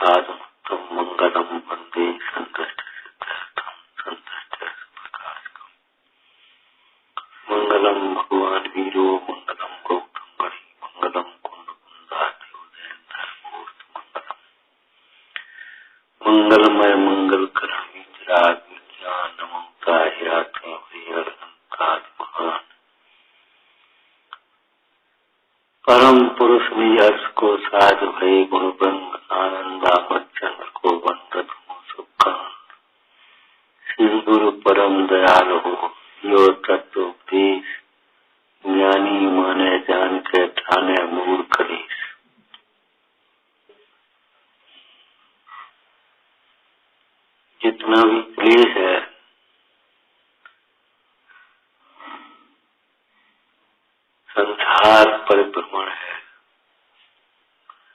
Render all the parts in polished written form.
साधुमुक्तं मंगलम वंदे संतष्टसिद्धार्थं संतष्टप्रकाशकम्। मंगलम भगवान वीरो मंगलम गौतम बड़ी मंगलम कुंड कुंदाद्योजयंतमूर्त मंगलम मंगलमय मंगल करामी चिराग विज्ञान नमोता हिराते हरिहरकाद महान परम पुरुष नियर्ष को साध भय गुण बंग आनंदामत चंद्र को वंदत हो सुखान श्री गुरु परम दयाल हो यो तत्वोपदेश ज्ञानी माने जान के ठाने मूर्ख करीस। जितना भी क्लेश है संसार परिभ्रमण है,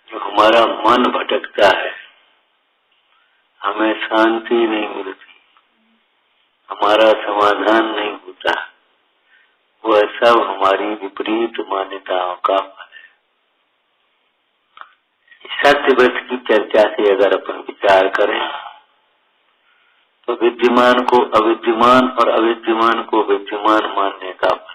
जो हमारा मन भटकता है, हमें शांति नहीं मिलती, हमारा समाधान नहीं होता, वह सब हमारी विपरीत मान्यताओं का फल है। सत्यव्रत की चर्चा से अगर अपन विचार करें तो विद्यमान को अविद्यमान और अविद्यमान को विद्यमान मानने का फल है।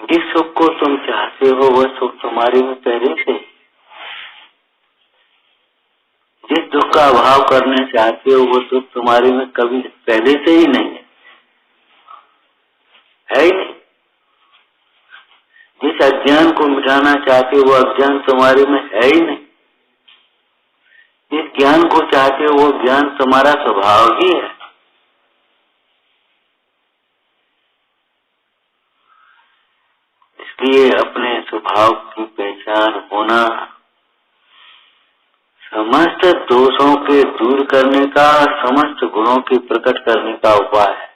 जिस सुख को तुम चाहते हो वह सुख तुम्हारे में पहले से, जिस दुख का अभाव करने चाहते हो वो सुख तुम्हारे में कभी पहले से ही नहीं है ही नहीं। जिस अज्ञान को मिटाना चाहते हो वो अज्ञान तुम्हारे में है ही नहीं। जिस ज्ञान को चाहते हो वो ज्ञान तुम्हारा स्वभाव ही है। इसलिए अपने स्वभाव की पहचान होना समस्त दोषों के दूर करने का, समस्त गुणों के प्रकट करने का उपाय है।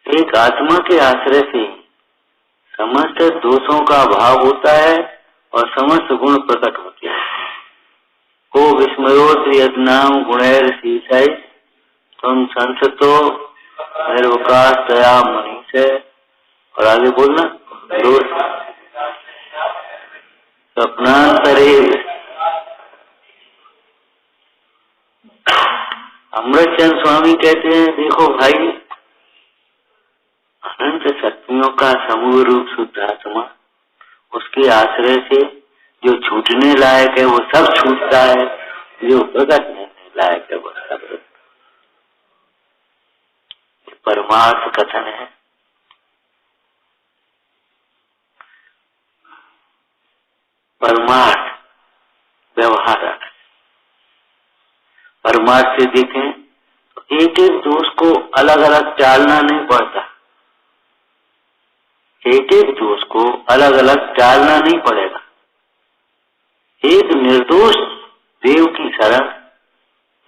एक आत्मा के आश्रय से समस्त दोषों का भाव होता है और समस्त गुण प्रकट होते हैं। को विस्मयोत यद नाम गुणैर शीशै तुम संसतो निर्वकाश दया मनीष है। और आगे बोलना स्वप्नांतरे अमृतचंद स्वामी कहते हैं, देखो भाई, अनंत शक्तियों का समूह रूप शुद्ध आत्मा, उसके आश्रय से जो छूटने लायक है वो सब छूटता है, जो प्रकट नहीं लायक है वो सब। परमार्थ कथन है। परमार्थ व्यवहार, परमार्थ से देखें तो एक एक दोष को अलग अलग टालना नहीं पड़ता, एक एक दोष को अलग अलग टालना नहीं पड़ेगा। एक निर्दोष देव की शरण,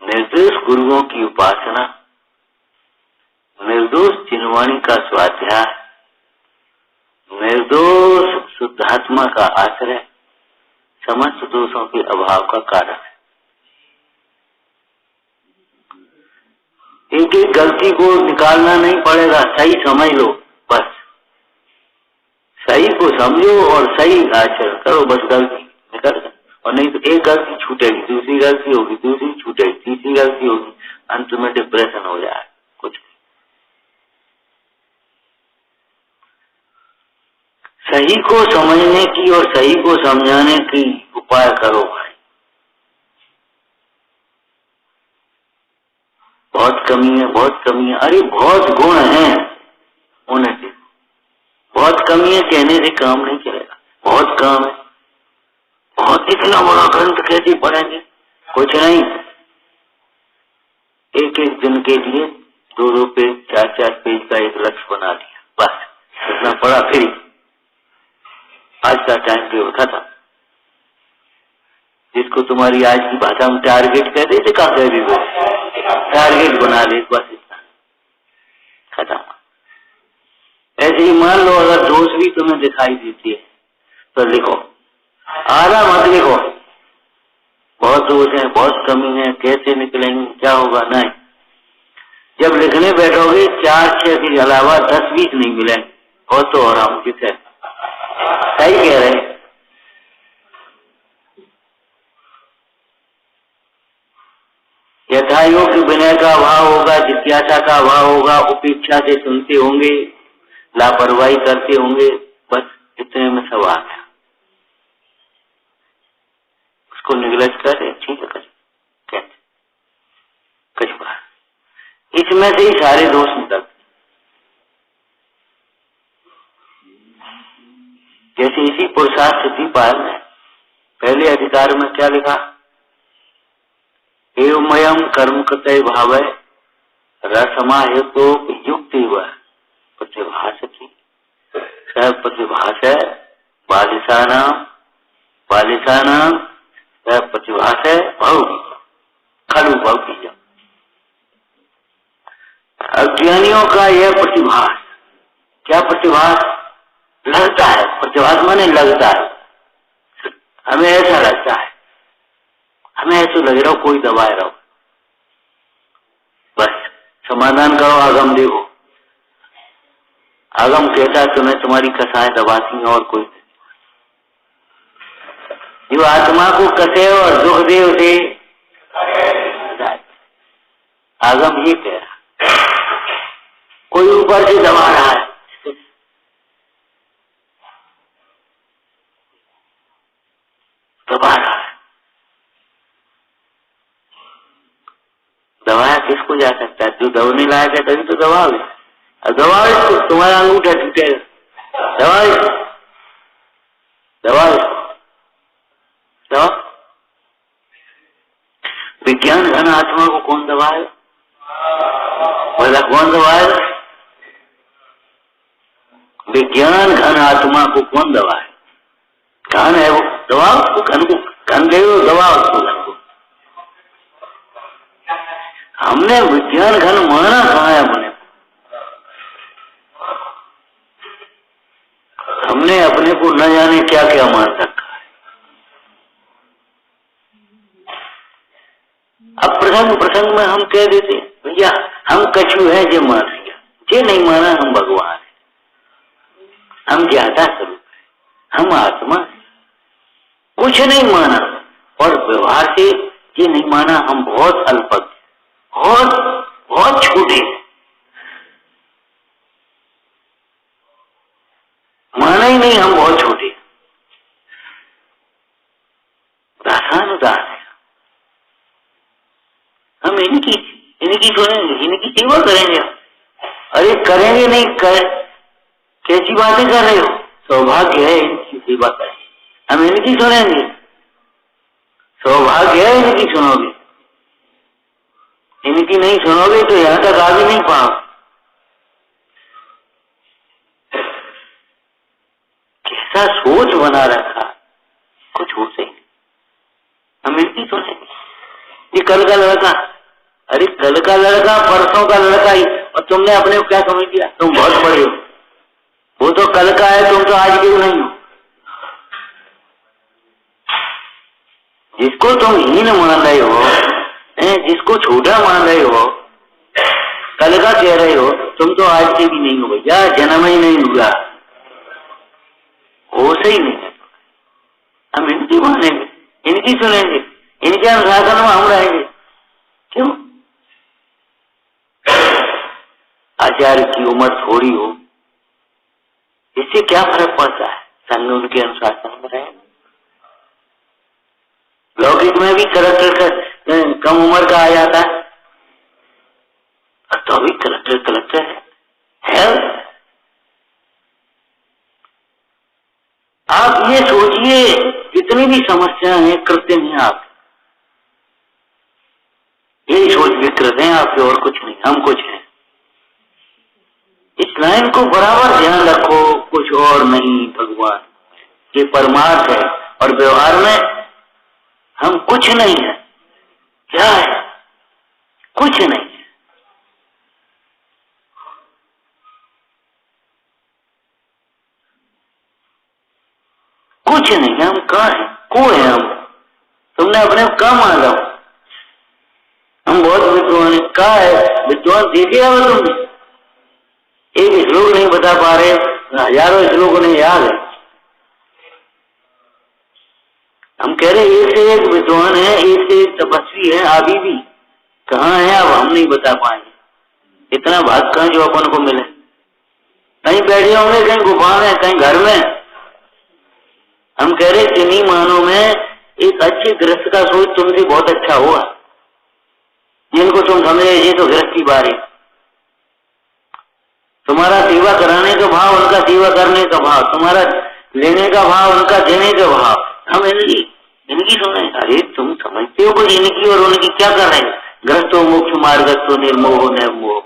निर्दोष गुरुओं की उपासना, निर्दोष चिन्हवाणी का स्वाध्याय, निर्दोष शुद्धात्मा का आश्रय समस्त दोषों के अभाव का कारण है। एक एक गलती को निकालना नहीं पड़ेगा, सही समझ लो, बस सही को समझो और सही आचरण करो, बस गलती निकल जाए। और नहीं तो एक गलती छूटेगी, दूसरी गलती होगी, दूसरी छूटेगी, तीसरी गलती होगी, अंत में डिप्रेशन हो जाए। कुछ सही को समझने की और सही को समझाने की उपाय करो भाई। बहुत कमी है, बहुत कमी है। अरे बहुत गुण हैं होने से, बहुत कमी है कहने से काम नहीं चलेगा। बहुत काम है, बहुत इतना बड़ा ग्रंथ कैसे पढ़ेंगे? कुछ नहीं, एक एक दिन के लिए 2-2 पेज 4-4 पेज का एक लक्ष्य बना लिया, बस इतना पढ़ा, फिर आज का टाइम टेबल खत्म। जिसको तुम्हारी आज की भाषा में टारगेट कह देते, कहा कह दी, टारगेट बना ले, बस इतना खत्म। ऐसे ही मान लो अगर दोष भी तुम्हें दिखाई देती है तो लिखो, आधा मत लिखो, बहुत दोष है, बहुत कमी है, कैसे निकलेंगे, क्या होगा, नहीं, जब लिखने बैठोगे 4-6 के अलावा 10-20 नहीं मिले और तो और हम किस है, सही कह रहे हैं। यथा योग्य विनय का अभाव होगा, जिज्ञासा का अभाव होगा, उपेक्षा से सुनते होंगे, लापरवाही करते होंगे, बस इतने में सब आ गया। उसको निगलेक्ट करे, ठीक है कहते कुछ बात, इसमें से ही सारे दोष निकलते। जैसे इसी पुरुषार्थ सिद्धिपाल ने पहले अधिकार में क्या लिखा, एवमयम कर्म कृत्य भाव रसमाहेतो युक्ति व प्रतिभास की सह प्रतिभास है बालिशानाम सह प्रतिभास है भाव खलु भाव की। अज्ञानियों का यह प्रतिभास, क्या प्रतिभास, लगता है, प्रतिभास माने लगता है, हमें ऐसा लगता है, हमें ऐसा लग रहा हो कोई दबाए रहो, बस समाधान करो, आगम देखो, आगम कहता तुम्हें तुम्हारी कसाएं दबाती और कोई नहीं। जो आत्मा को कसे और दुख दे उसे आगम ये कह रहा, कोई ऊपर से दबा रहा है, दबा रहा है, दबाया किसको जा सकता है, जो दबने लायक है तभी तो दबाओगे, और दबाओ इसको, तुम्हारा अंगूठा टूटेगा, दबाओ इसको, दबाओ इसको, दबाओ। विज्ञान घन आत्मा को कौन दबाए, बोला कौन दबाए, विज्ञान घन आत्मा को कौन दबाए, घन है वो, दबाओ उसको, घन को, घन दे दो, दबाओ उसको, घन को। हमने विज्ञान घन माना कहा है, हमने अपने को न जाने क्या क्या मान रखा है। अब प्रसंग में हम कह देते भैया हम कछु है, जे मान लिया, जे नहीं माना हम भगवान है, हम ज्ञाता स्वरूप है, हम आत्मा है, कुछ नहीं माना, और व्यवहार से ये नहीं माना हम बहुत अल्पज्ञ, बहुत छोटे, माना ही नहीं हम बहुत छोटे, दासान उदास है, हम इनकी सुनेंगे, इनकी सेवा करेंगे। अरे करेंगे नहीं कैसी बातें कर रहे हो, सौभाग्य है इनकी सेवा करें, हम इनकी सुनेंगे, सौभाग्य है इनकी सुनोगे, इनकी नहीं सुनोगे तो यहां तक आ भी नहीं पाओ। कैसा सोच बना रखा, कुछ हो सही, हम इनकी सुनेंगे। ये कल का लड़का, अरे कल का लड़का परसों का लड़का ही, और तुमने अपने को क्या समझ लिया, तुम बहुत बड़े हो, वो तो कल का है, तुम तो आज के नहीं हो। जिसको तुम हीन मान रहे हो, जिसको छोटा मान रहे हो, कल का कह रहे हो, तुम तो आज के भी नहीं हो भैया, जन्म ही नहीं हुआ, हो सही नहीं है। हम इनकी मानेंगे, इनकी सुनेंगे, इनके अनुशासन में हम रहेंगे। क्यों? आचार्य की उम्र थोड़ी हो, इससे क्या फर्क पड़ता है, संग उनके अनुशासन में रहेंगे। लौकिक में भी कलेक्टर कम उम्र का आ जाता है, तो भी कलेक्टर है। आप ये सोचिए कितनी भी समस्याएं हैं, कृत्य नहीं आप, यही सोच विकृत हैं आपके, और कुछ नहीं, हम कुछ हैं। इस लाइन को बराबर ध्यान रखो, कुछ और नहीं, भगवान ये परमार्थ है, और व्यवहार में हम कुछ नहीं है। क्या है? कुछ नहीं है। कुछ नहीं है, हम कहाँ है, को है हम, तुमने अपने को कहाँ मान लो, हम बहुत विद्वान है, कहाँ है विद्वान देखे हो तुमने? एक श्लोक नहीं बता पा रहे, हजारों श्लोक उन्हें याद है। हम कह रहे एक से एक विद्वान है, एक से एक तपस्वी है, अभी भी कहाँ है अब हम नहीं बता पाएंगे। इतना भाग कहाँ जो अपन को मिले। कहीं बैठे होंगे, कहीं गुफा में, कहीं घर में। हम कह रहे किन्हीं मानों में एक अच्छे गृहस्थ का सोच तुमसे बहुत अच्छा हुआ, जिनको तुम समझे ये तो गृहस्थ की बारी। तुम्हारा सेवा कराने का भाव, उनका सेवा करने का भाव, तुम्हारा लेने का भाव, उनका देने का भाव। हम इनकी सुने, अरे तुम समझते हो कुछ इनकी और उनकी क्या कर रहे हैं? ग्रस्तो मोक्ष मार्गस्तो निर्मोह निर्मोह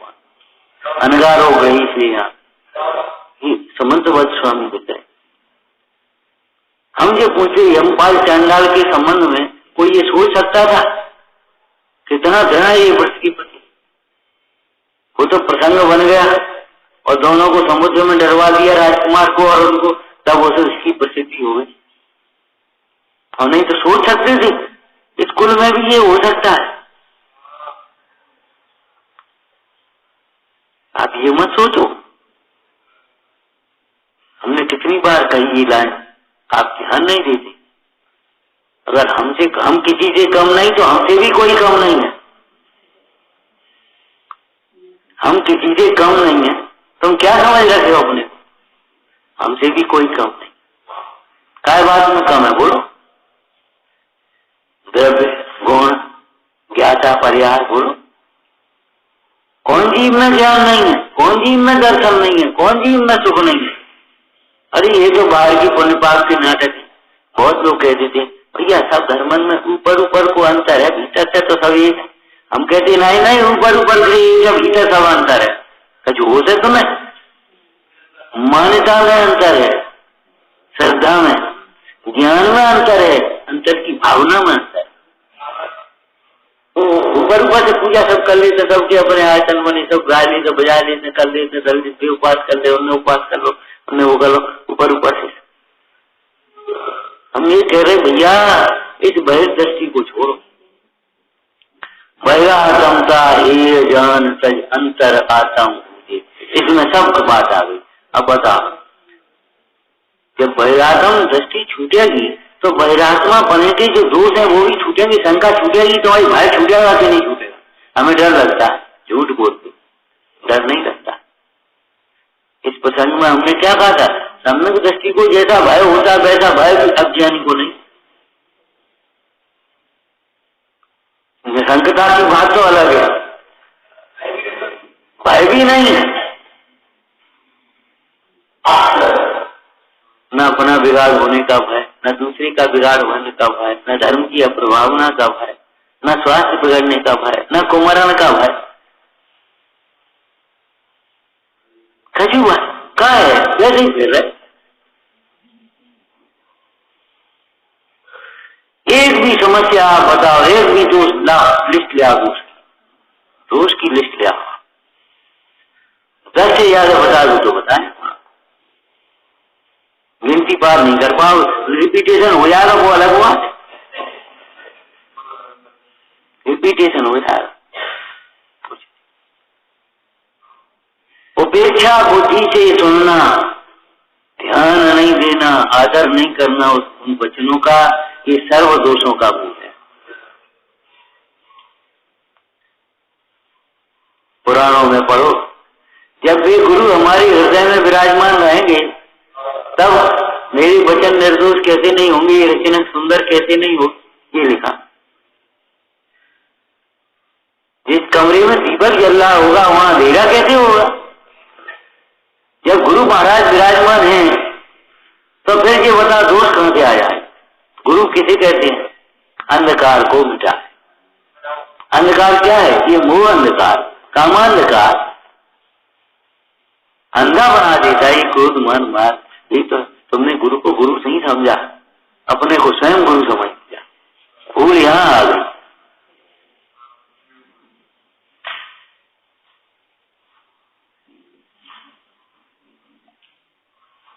अनगारो गई से यहाँ समंतवत स्वामी बताए। हम जो पूछे यमपाल चांडाल के संबंध में, कोई ये सोच सकता था कितना धना ये वृक्ष की प्रति? वो तो प्रसंग बन गया और दोनों को समुद्र में डरवा दिया, राजकुमार को और उनको, तब वो इसकी प्रसिद्धि हो गई। और नहीं तो सोच सकते थे इस कुल में भी ये हो सकता है। आप ये मत सोचो, हमने कितनी बार कही ये लाइन, आप ध्यान नहीं देते। अगर हम किसी से कम नहीं तो हमसे भी कोई कम नहीं है। हम किसी से कम नहीं है, तुम क्या समझ रहे हो अपने को? हमसे भी कोई कम नहीं। काय बात में कम है बोलो? द्रव्य, गुण, ज्ञाता, पर्याय, बोलो। कौन जीव में ज्ञान नहीं है? कौन जीव में दर्शन नहीं है? कौन जीव में सुख नहीं है? अरे ये तो बाहर की पुण्य पाप के नाटक है। बहुत लोग कह देते हैं भैया सब धर्मन में ऊपर ऊपर को अंतर है, भीतर से तो सब एक है। हम कहते नहीं नहीं, ऊपर ऊपर से भीतर सब अंतर है। झूठ है तुम्हें? मान्यता में अंतर है, श्रद्धा में, ज्ञान में अंतर है, अंतर की भावना में अंतर है। ऊपर ऊपर से पूजा सब कर लेते, सबके अपने आयतन बने, सब गा लेते, बजा लेते, कर लेते, कर लेते, उपास कर ले, उन्हें उपास कर लो, उन्हें वो कर लो, ऊपर ऊपर से। हम ये कह रहे भैया इस बहिर्दृष्टि को छोड़ो। बहिरातमता ये जान सज अंतर आतम, इसमें सब बात आ गई। अब बताओ, जब बहिरात्म दृष्टि छूटेगी तो बहिरात्मा बने के जो दोष है वो भी छूटेंगे, शंका छूटेगी। तो भाई भाई छूटेगा कि नहीं छूटेगा? हमें डर लगता है, झूठ बोलते, डर नहीं लगता। इस प्रसंग में हमने क्या कहा था? सम्यक दृष्टि को जैसा भय होता वैसा भय भी अज्ञानी को नहीं। शंकता की बात तो अलग है, भय भी नहीं है। न अपना बिगाड़ होने का भय, न दूसरे का बिगाड़ होने का भय, न धर्म की अप्रभावना का भय, न स्वास्थ्य बिगड़ने का भय, न कुमरण का भय। खजूआ क्या है? वैसे ही फिर रहे। एक भी समस्या आप बताओ, एक भी दोष लिस्ट ले आओ, दोष की लिस्ट ले आओ, 10 से ज्यादा बता दो तो बताएं। गिनती पार नहीं कर पाओ, रिपीटेशन हो जाएगा, वो अलग हुआ, रिपीटेशन हो जाएगा। उपेक्षा बुद्धि से सुनना, ध्यान नहीं देना, आदर नहीं करना उन वचनों का, ये सर्व दोषों का मूल है। पुराणों में पढ़ो, जब वे गुरु हमारे हृदय में विराजमान रहेंगे तब मेरे वचन निर्दोष कैसे नहीं होंगे, ये रचना सुंदर कैसे नहीं हो, ये लिखा। जिस कमरे में दीपक जल रहा होगा वहां अंधेरा कैसे होगा? जब गुरु महाराज विराजमान हैं तो फिर ये बता दोष कहां से आ जाए? गुरु किसे कहते हैं? अंधकार को मिटाए। अंधकार क्या है? ये मोह अंधकार, कामांधकार, अंधा बना देता है क्रोध मान मार। ये तो तुमने गुरु को गुरु नहीं समझा, अपने को स्वयं गुरु समझ लिया, भूल यहां आ गई।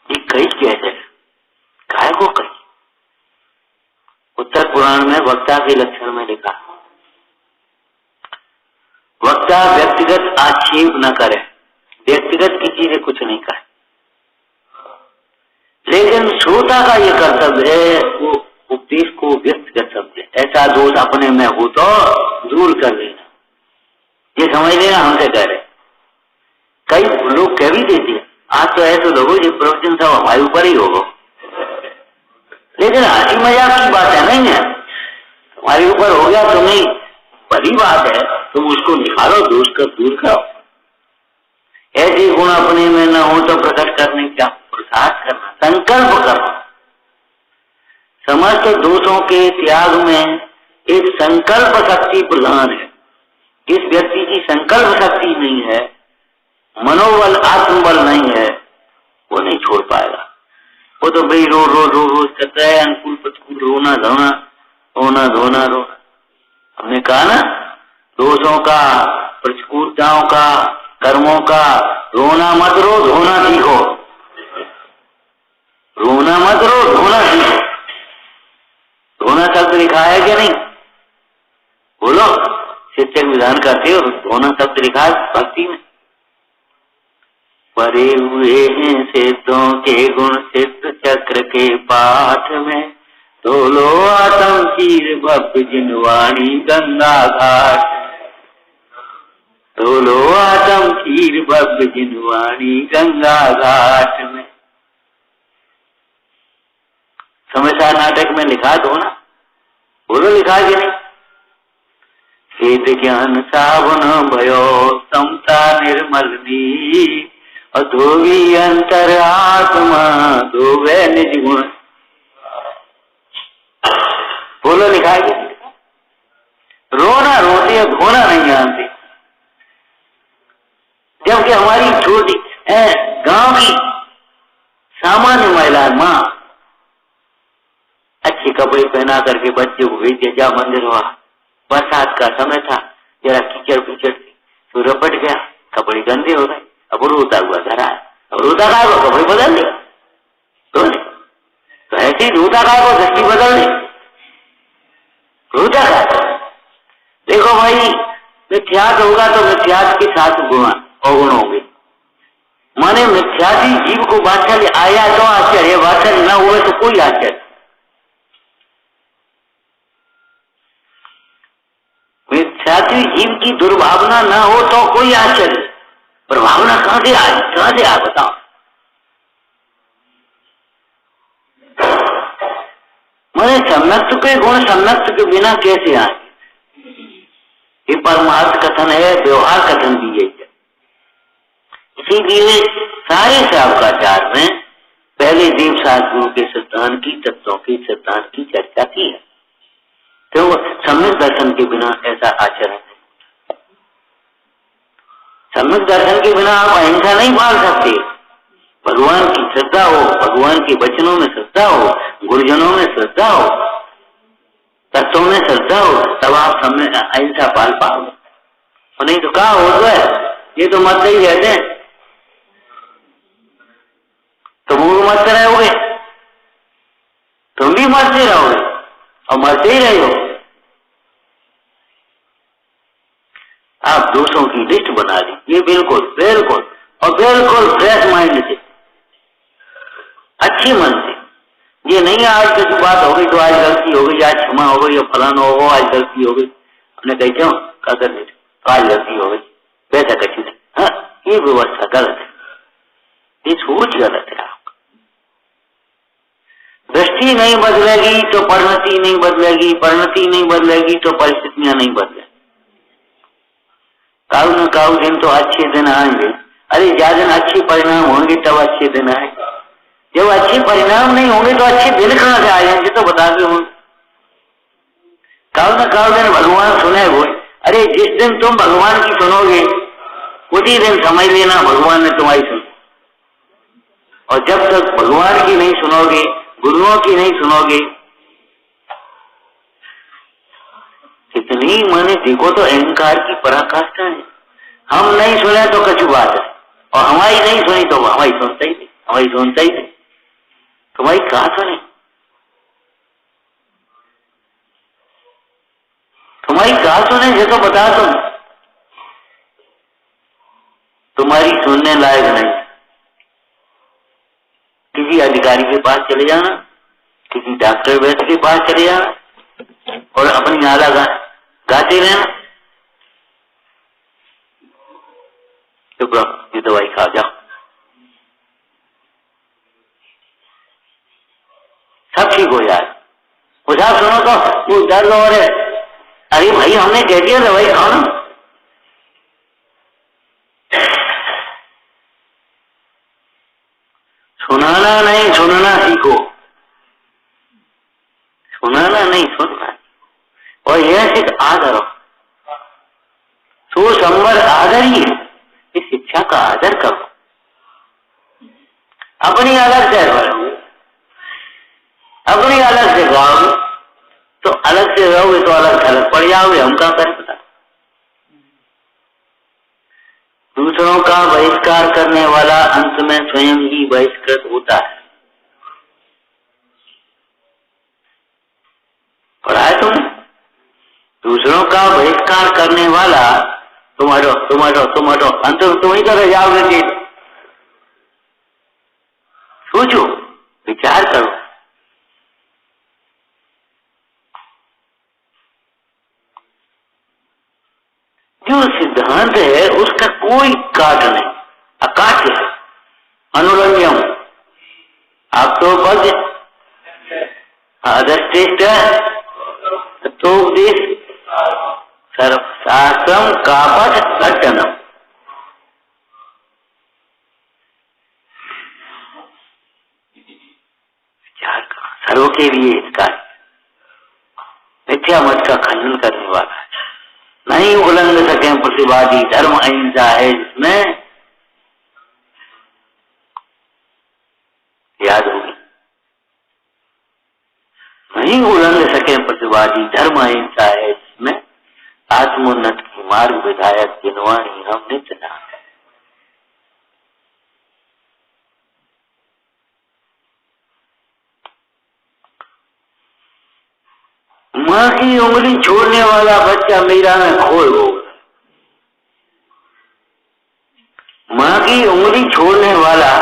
ये कई कैसे काय को कही? उत्तर पुराण में वक्ता के लक्षण में लिखा, वक्ता वक्ता व्यक्तिगत आक्षेप न करे, व्यक्तिगत किसी से कुछ नहीं कहे, लेकिन श्रोता का ये कर्तव्य है वो उपदेश को व्यक्तिगत समझे। ऐसा दोष अपने में हो तो दूर कर देना, ये समझ लेना हमसे कह रहे। कई लोग कह भी देते हैं आज तो ऐसे लोगों ये प्रवचन सब हमारे ऊपर ही होगा, लेकिन हंसी मजाक की बात है, नहीं है हमारे ऊपर हो गया तो नहीं, बड़ी बात है, तुम उसको निकालो, दोष का दूर करो। ऐसे गुण अपने में न हो तो प्रकट करने का प्रयास करना, संकल्प करना। समस्त दोषों के त्याग में एक संकल्प शक्ति प्रधान है। इस व्यक्ति की संकल्प शक्ति नहीं है, मनोबल आत्मबल नहीं है, वो नहीं छोड़ पाएगा। वो तो भाई रोज रोज रोज रोज करता है, अनुकूल प्रतिकूल, रोना धोना, रोना धोना रोना। हमने कहा ना, दोषों का, प्रतिकूलताओं का, कर्मों का रोना मत रो, धोना सीखो। रोना मत रो, धोना सीखो। धोना शब्द लिखा है कि नहीं? बोलो, शिक्षक विधान करते हो, धोना शब्द लिखा है भक्ति में। परे हुए हैं सिद्धों के गुण सिद्ध चक्र के पाठ में, धोलो आतम चीर भव्य जिनवाणी गंगा घाट, धोलो आतम चीर भव्य जिनवाणी गंगा घाट में। समयसार नाटक में लिखा दो ना, बोलो लिखा कि नहीं? वेद ज्ञान सावन भयो समता निर्मलनी, और धोवी अंतर आत्मा धोवे निज गुण। बोलो लिखा है कि नहीं? रोना रोते हैं, धोना नहीं जानते। जबकि हमारी छोटी गांव की सामान्य महिला माँ अच्छे कपड़े पहना करके बच्चे को भेज दिया, जा मंदिर हुआ। बरसात का समय था, जरा कीचड़ कीचड़ थी, तो रपट गया, कपड़े गंदे हो गए, अब रोता हुआ घर आया। अब रोता काय को कपड़े बदल दिया, तो ऐसे ही रोता काय को दृष्टि बदल दी, रोता काय को। देखो भाई, मिथ्यात होगा तो मिथ्यात के साथ गुण अवगुण होंगे। माने मिथ्याती जीव को वात्सल्य आया तो आश्चर्य, वात्सल्य न हुए तो कोई आश्चर्य। मिथ्याती जीव की दुर्भावना न हो तो कोई आश्चर्य, पर भावना कहां से आए, कहां से आए बताओ? मैंने सम्यक्त के गुण सम्यक्त के बिना कैसे आए? ये परमार्थ कथन है, व्यवहार कथन भी है। इसीलिए सारे शास्त्राचार में पहले देव शास्त्रों के सिद्धांत की, तत्वों के सिद्धांत की चर्चा की है। तो सम्यक दर्शन के बिना ऐसा आचरण नहीं। सम्यक दर्शन के बिना आप अहिंसा नहीं पाल सकते। भगवान की श्रद्धा हो, भगवान के वचनों में श्रद्धा हो, गुरुजनों में श्रद्धा हो, तत्वों में श्रद्धा हो, तब आप अहिंसा पाल पाओगे। और नहीं तो कहा हो गए, ये तो मरते ही रहते हैं, तुम मरते रहोगे, तुम भी मरते रहोगे और मरते ही रहे हो। आप दोषों की लिस्ट बना ली, ये बिल्कुल बिल्कुल और बिल्कुल फ्रेश माइंड से, अच्छी मन से। ये नहीं आज कुछ बात हो गई तो आज गलती हो गई, आज क्षमा हो गई, फलाना हो आज गलती हो गई, हमने कही क्यों कर नहीं तो आज गलती हो गई, वैसा कच्ची नहीं। हाँ, ये व्यवस्था गलत है, ये सोच गलत है। दृष्टि नहीं बदलेगी तो परिणति नहीं बदलेगी, परिणति नहीं बदलेगी तो परिस्थितियां नहीं बदलेगी। काऊ न काऊ दिन तो अच्छे दिन आएंगे। अरे ज्यादा दिन अच्छे परिणाम होंगे तब अच्छे दिन आएंगे। जब अच्छे परिणाम नहीं होंगे तो अच्छे दिन कहां से आएंगे, तो बता दो। काऊ न काऊ दिन भगवान सुने वो। अरे जिस दिन तुम भगवान की सुनोगे उसी दिन समझ लेना भगवान ने तुम्हारी सुनी। और जब तक भगवान की नहीं सुनोगे, गुरुओं की नहीं सुनोगे, कितनी माने देखो तो अहंकार की पराकाष्ठा है। हम नहीं सुने तो कछु बात है, और हमारी नहीं सुनी तो हमारी सुनता ही नहीं, हमारी सुनता ही नहीं, तुम्हारी कहा सुने, तुम्हारी कहा सुने ये तो बता तुम। तुम्हारी सुनने लायक नहीं। किसी अधिकारी के पास चले जाना, किसी डॉक्टर वैद्य के पास चले जाना और अपनी नाला गाते रहना, चुप रहो, ये दवाई खा जाओ, सब ठीक हो जाए। उधर सुनो तो वो दर्द और है, अरे भाई हमने कह दिया दवाई खाओ ना। सुनाना नहीं, सुनना सीखो, सुनाना नहीं, सुनना। और यह सिर्फ आदर हो, सुसंबर आदर ही है। इस शिक्षा का आदर करो, अपनी अलग से रहोगे, अपनी अलग से गाओगे तो अलग से रहोगे तो अलग थलग पड़ जाओगे। हम क्या करें पता। दूसरों का बहिष्कार करने वाला अंत में स्वयं ही बहिष्कृत होता है। पढ़ा है तुमने? दूसरों का बहिष्कार करने वाला तुम हटो, तुम हटो, तुम हटो, अंत में तुम ही तो रह जाओगे। सोचो, विचार करो। जो सिद्धांत है उसका कोई काट नहीं, अकाट्य है, अनुरंजन। आप तो पद अदृष्टिष्ट तोपदेश सर्वशास्त्रम कापट घटनम। सर्व के लिए इसका मिथ्या मत का खंडन करने वाला है। नहीं उल्लंघ सके प्रतिवादी, धर्म अहिंसा है जिसमें, याद होगी। नहीं उल्लंघ सके प्रतिवादी, धर्म अहिंसा है जिसमें, आत्मोन्नत की मार्ग विधायक जिनवाणी हम नित्य नाम है। माँ की उंगली छोड़ने वाला बच्चा मीरा में खोए होगा। माँ की उंगली छोड़ने वाला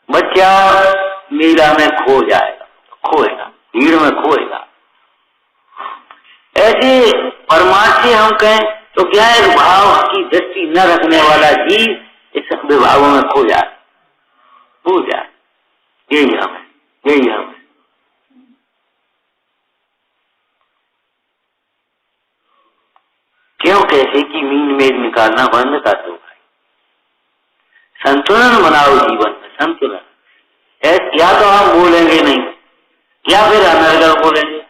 बच्चा मीरा में खो जाएगा, खोएगा, भीड़ में खोएगा। ऐसे परमार्थ हम कहें तो गैर भाव की दृष्टि न रखने वाला जीव इस विभागों में खो जाए, भूल जाए। यही हम है, यही हम है। क्यों कैसे की मीन मेद निकालना बंद कर दो भाई। संतुलन बनाओ जीवन में, संतुलन। या तो हम बोलेंगे नहीं, या फिर अनर्गल बोलेंगे,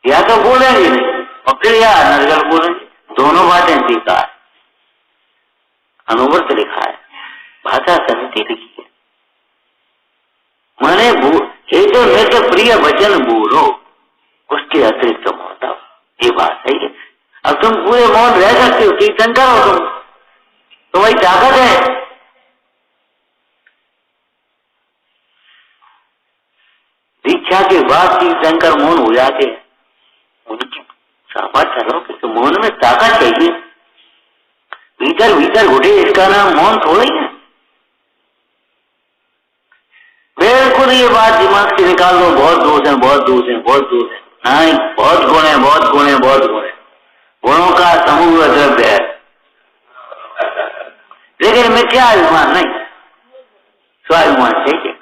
या तो बोलेंगे नहीं और फिर या अनर्गल बोलेंगे। दोनों बातें बेकार। अनुवर्त लिखा है, भाषा समिति लिखी है, माने ये तो निर्त प्रिय वचन बोलो, उसके अतिरिक्त मौत हो। ये बात सही है। अब तुम पूरे मौन रह सकते हो, कीर्तन करो तुम, तो वही ताकत है। दीक्षा के बाद कीर्तन कर मौन हो जाते हैं, उनकी सामर्थ्य लो कि मौन में ताकत चाहिए। भीतर भीतर घुटे, इसका नाम मौन थोड़ा ही है। बिल्कुल ये बात दिमाग से निकाल लो, बहुत दोष है, बहुत दोष है, बहुत दोष है। नहीं, बहुत गुण है, बहुत गुण है, बहुत गुण है। गुणों का समूह द्रव्य है, लेकिन मिथ्या अभिमान नहीं, स्वाभिमान चाहिए।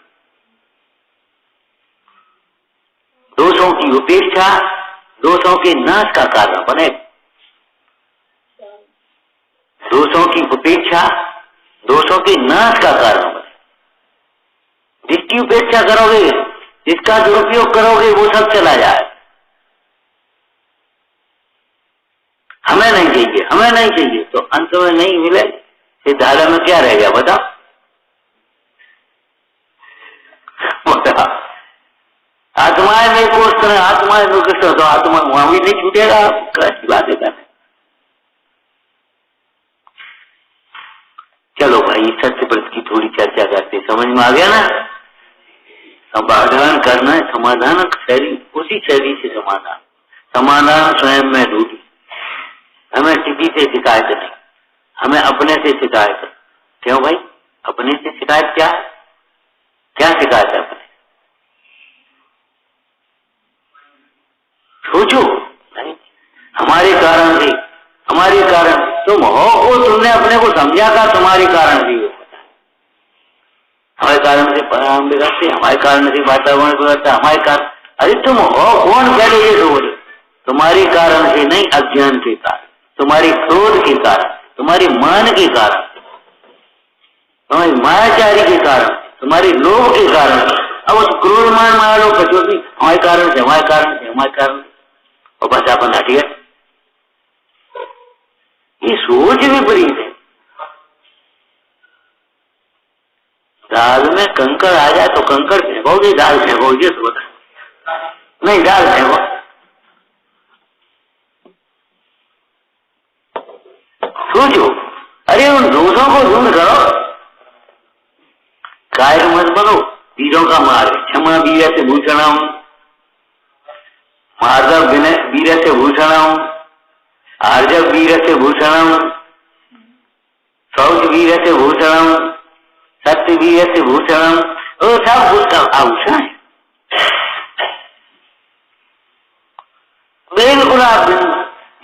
दोषों की उपेक्षा दोषों के नाश का कारण बने। दोषों की उपेक्षा दोषों के नाश का कारण बने। जिसकी उपेक्षा करोगे, जिसका दुरुपयोग करोगे, वो सब चला जाए। हमें नहीं चाहिए, हमें नहीं चाहिए, तो अंत में नहीं मिले, इस धारा में क्या रह गया बताओ? आत्माएं में कोष करें, आत्माएं में कृष्ण, तो आत्मा वहां भी नहीं छूटेगा। कैसी बात है। चलो भाई, सत्य व्रत की थोड़ी चर्चा करते, समझ में आ गया ना? समाधान करना है, समाधान शैली उसी शैली से समाधान स्वयं में ढूंढी। हमें किसी से शिकायत नहीं, हमें अपने से शिकायत है। क्यों भाई? अपने से शिकायत क्या है? क्या शिकायत है अपने? सोचो। नहीं, हमारे कारण से, हमारे कारण तुम हो वो, तुमने अपने को समझा था तुम्हारे कारण से हो, हमारे कारण से परिणाम बिगड़ते, हमारे कारण से वातावरण बिगड़ता, हमारे कारण। अरे तुम हो कौन? पहले ये तो बोले। तुम्हारे कारण से नहीं, अज्ञान के कारण, तुम्हारी क्रोध के कारण, तुम्हारी मान के कारण, तुम्हारी मायाचारी के कारण, तुम्हारे लोभ के कारण। अब उस क्रोध मान माया लोग बचो भी हमारे कारण से, हमारे कारण से, हमारे कारण से, और बस अपन हटिए। ये सोच विपरीत है। दाल में कंकड़ आ जाए तो कंकड़ फेंकोगे, दाल फेंकोगे? ये तो बता। नहीं, दाल फेंको। सोचो। अरे उन दोषों को दूर करो, कायर मत बनो। वीरों का मार्ग क्षमा वीर से भूषणम, मार्दव वीर से भूषणम, आर्जव वीर से भूषणम, शौच वीर से भूषणम, सत्य वीर से भूषणम। वो सब उसका आभूषण है। बिल्कुल आप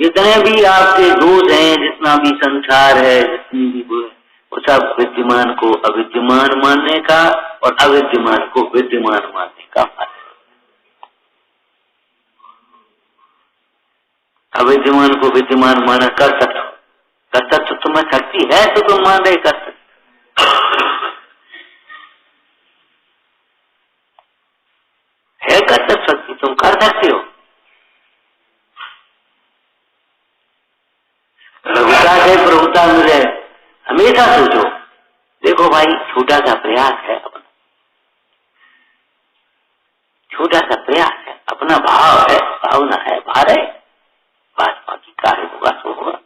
जितने भी आपके दोष हैं, जितना भी संसार है, जितनी भी वो सब विद्यमान को अविद्यमान मानने का और अविद्यमान को विद्यमान मानने का फल। अविद्यमान को विद्यमान माना कर सकते हो, कर सकते तुम्हें शक्ति है तो तुम मान रहे कर सकते। है कर सकती, तुम कर सकते हो। प्रभुता से प्रभुता मिले, हमेशा सोचो। देखो भाई, छोटा सा प्रयास है अपना, छोटा सा प्रयास है, अपना भाव है, भावना है, भार है, बाकी कार्य होगा सो होगा।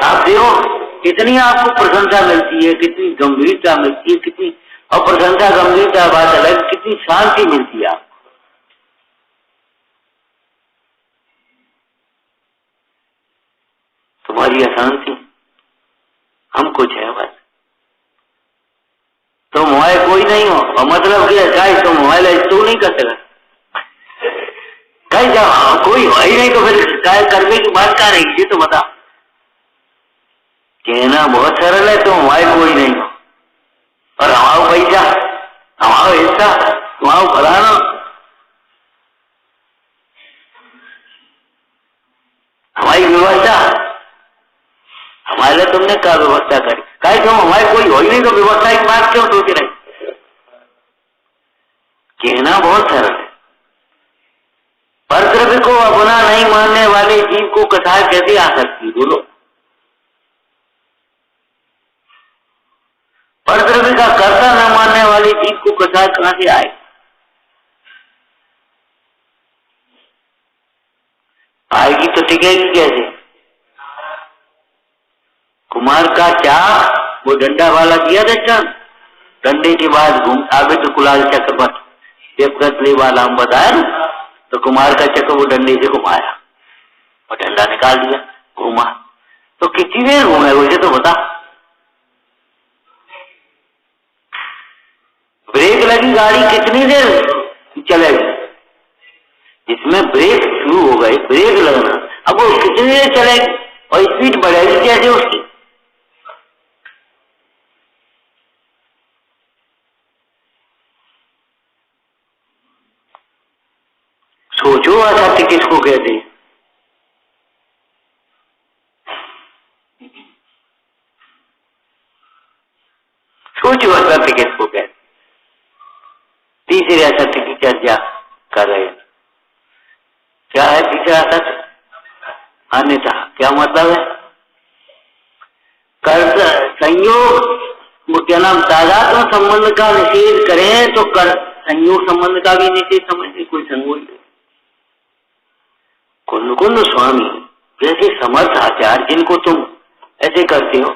आप देखो कितनी आपको प्रशंसा मिलती है, कितनी गंभीरता मिलती है, कितनी, और प्रशंसा गंभीरता बात अलग, कितनी शांति मिलती है आपको। तुम्हारी अशांति, हम कुछ है बस। तो मोबाइल कोई नहीं हो, और मतलब क्या तो मोबाइल तो नहीं कर सकता कहीं जब कोई हो ही नहीं तो फिर काय करने की बात क्या नहीं? ये तो बता। कहना बहुत सरल है, तो मोबाइल कोई नहीं हो और हमारा पैसा, हमारा हिस्सा, तुम्हारा फलाना, हमारी व्यवस्था, हमारे लिए तुमने क्या व्यवस्था करी? कहीं तुम हमारे कोई हो ही नहीं तो व्यवस्था की बात क्यों सोच रहे? कहना बहुत सरल है। परद्रव्य को अपना नहीं मानने वाले जीव को कथा कैसे आ सकती? बोलो। परद्रव्य का कर्ता न मानने वाले जीव को कथा कहां से आए? आएगी तो टिकेगी कैसे? कुमार का चाक वो डंडा वाला दिया था, डंडे के बाद आविद कुलाल चक्रवत देवव्रत वाला हम बताया ना, तो कुमार का चक्र वो डंडे से घुमाया और डंडा निकाल दिया, घूमा। तो कितनी देर घूमे मुझे तो बता। ब्रेक लगी गाड़ी कितनी देर चलेगी? जिसमें ब्रेक शुरू हो गई, ब्रेक लगना, अब वो कितनी देर चलेगी और स्पीड बढ़ेगी कैसे उसकी? सोचो असत्य किसको कहते हैं? सोचो असत्य किसको कहते? तीसरे असत्य की चर्चा कर रहे हैं। क्या है तीसरा असत्य? अन्यथा। क्या मतलब है? कर्त संयोग क्या नाम तादात्म्य संबंध का निषेध करें तो कर संयोग संबंध का भी निषेध समझे कोई संगोल। कुंद कुंद स्वामी जैसे समर्थ आचार्य जिनको तुम ऐसे करते हो,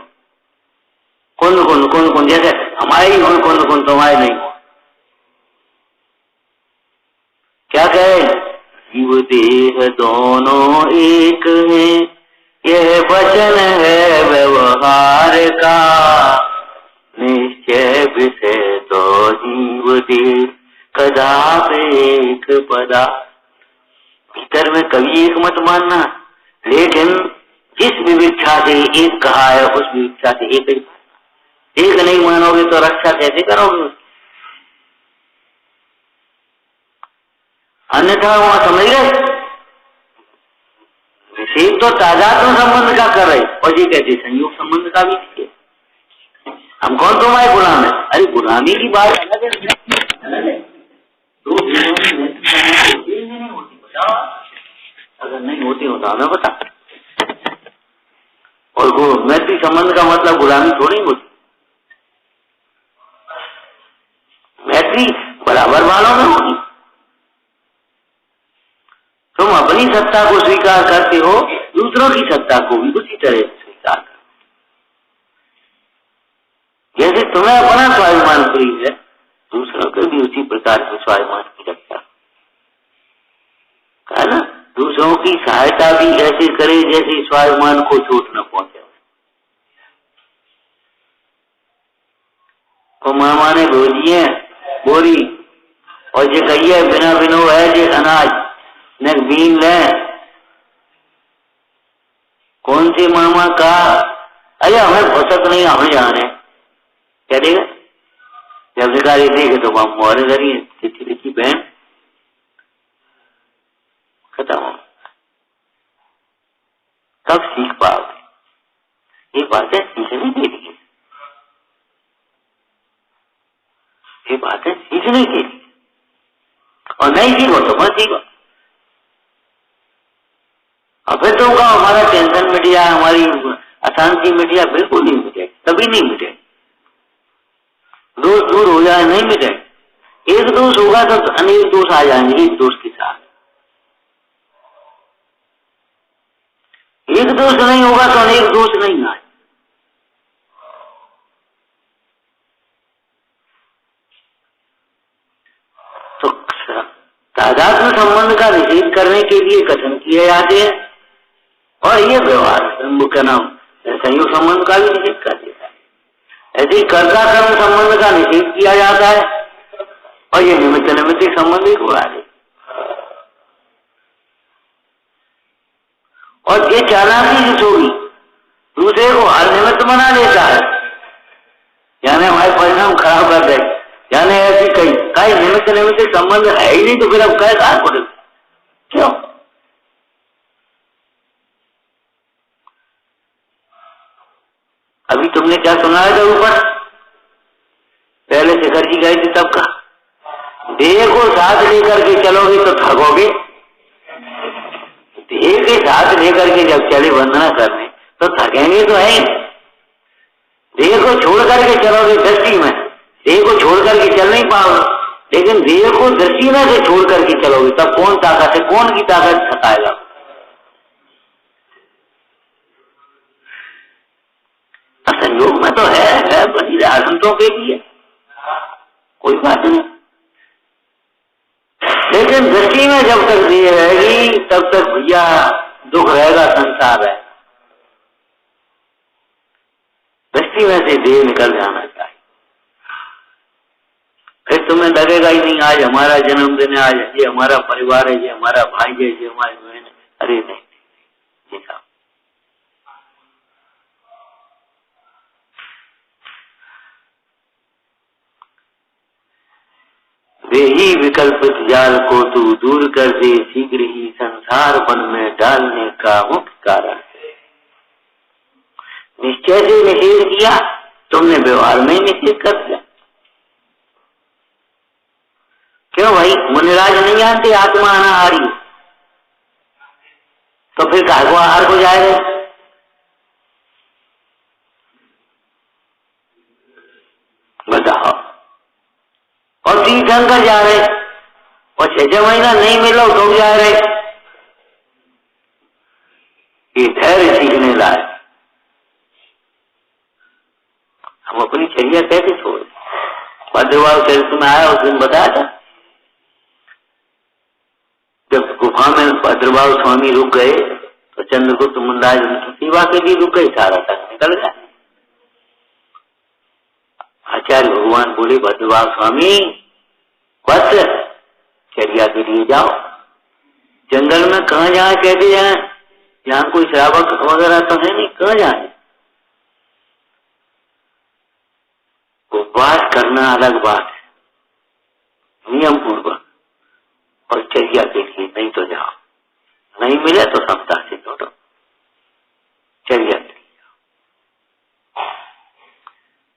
कुंद कुंद कुंद कुंद जैसे हमारे ही हो, कुंद कुंद तुम्हारे नहीं हो। क्या कहे? जीव देह दोनों एक है, यह वचन है व्यवहार का, निश्चय विषय तो जीव दे कदापेक पदा। भीतर में कभी एक मत मानना, लेकिन जिस विविक्षा से एक कहा है उस विविक्षा से एक ही। एक नहीं मानोगे तो रक्षा कैसे करोगे? अन्यथा वहां समझ गए विशेष तो तादात्म्य संबंध का कर रहे, और ये कहते संयोग संबंध का भी नहीं है। हम कौन तुम्हारे गुलाम है? अरे गुलामी की बात अलग है। दो नहीं होती, बताओ। अगर नहीं होती होता हमें बता। और वो मैत्री संबंध का मतलब गुलामी थोड़ी होती। मैत्री बराबर वालों में होगी। तुम अपनी सत्ता को स्वीकार करते हो, दूसरों की सत्ता को भी उसी तरह स्वीकार करो। जैसे तुम्हें अपना स्वाभिमान प्रिय है, दूसरों को भी उसी प्रकार से स्वाभिमान की रक्षा है ना। दूसरों की सहायता भी ऐसे करे जैसे स्वाभिमान को चोट न पहुंचे। तो मामा ने भेजी है बोरी, और जो कहिए बिना बिनो है जो अनाज न बीन ले। कौन से मामा का? अरे हमें फुर्सत नहीं, हमें जाने क्या देगा। जब निकाली देखे तो वहां मोहरे धरी चिट्ठी लिखी, बहन खत्म हो। कब सीख पाओगे? ये बातें सीखने के लिए, ये बातें सीखने के लिए। और नहीं सीखो तो मत सीखो। और फिर तो कहो हमारा टेंशन मिट गया, हमारी अशांति मिट गया। बिल्कुल नहीं मिटे, कभी नहीं मिटे। दोष दूर हो जाए नहीं मिटे। एक दोष होगा तो अनेक दोष आ जाएंगे एक दोष के साथ। एक दोष नहीं होगा तो अनेक दोष नहीं आए। तो तादात्म्य संबंध का निषेध करने के लिए कथन किए जाते हैं, और ये व्यवहार का नाम संयोग संबंध का भी निषेध कर देता है। ऐसे ही कर्ता कर्म संबंध का निषेध किया जाता है, और ये निमित्त निमित्त संबंध ही उड़ा दे। और ये चालाकी जिस होगी दूसरे को हर निमित्त बना लेता है, यानी हमारे परिणाम खराब कर दे, यानी ऐसी कई निमित्त निमित्त संबंध है ही नहीं, तो फिर अब कह कहा बोले क्यों? अभी तुमने क्या सुनाया था ऊपर, पहले शिखर जी गए थे तब का, देह को साथ लेकर के चलोगे तो थकोगे। देह के साथ लेकर के जब चले वंदना करने तो थकेंगे तो है। देह को छोड़ करके चलोगे दृष्टि में, देह को छोड़ करके चल नहीं पाओगे। लेकिन देह को दृष्टि में से छोड़ करके चलोगे तब कौन ताकत है, कौन की ताकत थकाएगा? संयोग में तो है बनी संतों के लिए कोई बात नहीं। लेकिन दृष्टि में जब तक देह रहेगी तब तक भैया दुख रहेगा, संसार है। दृष्टि में से देह निकल जाना चाहिए। फिर तुम्हें लगेगा ही नहीं आज हमारा जन्मदिन है, आज ये हमारा परिवार है, ये हमारा भाई है, ये हमारी बहन है। अरे नहीं, वे ही विकल्पित जाल को तू दूर कर दे, शीघ्र ही संसार वन में डालने का मुख्य कारण है। निश्चय से निषेध किया, तुमने व्यवहार में निषेध कर दिया। क्यों भाई? मुनिराज नहीं जानते आत्मा अनाहारी, तो फिर काहे को आहार को जाएगा? बताओ। और तीर्थंकर जा रहे, और 6 महीना नहीं मिलो तो जा रहे। ये धैर्य सीखने लाए। हम अपनी चर्या कैसे छोड़े? भद्रवाह चरित्र में आया, उस दिन बताया था जब गुफा में भद्रवाह स्वामी रुक गए तो चंद्रगुप्त मुंडाज उनकी सेवा के लिए रुके, सारा तक निकल गया। आचार्य भगवान बोले भद्रवाह स्वामी बस चर्या के लिए जाओ, जंगल में कहाँ जाए कहते जाए, यहाँ कोई श्रावक वगैरह तो है नहीं, कहाँ जाए। उपवास करना अलग बात है, नियम पूर्वक, और चर्या के लिए नहीं तो जाओ, नहीं मिले तो समता से लौटो, चर्या के लिए जाओ।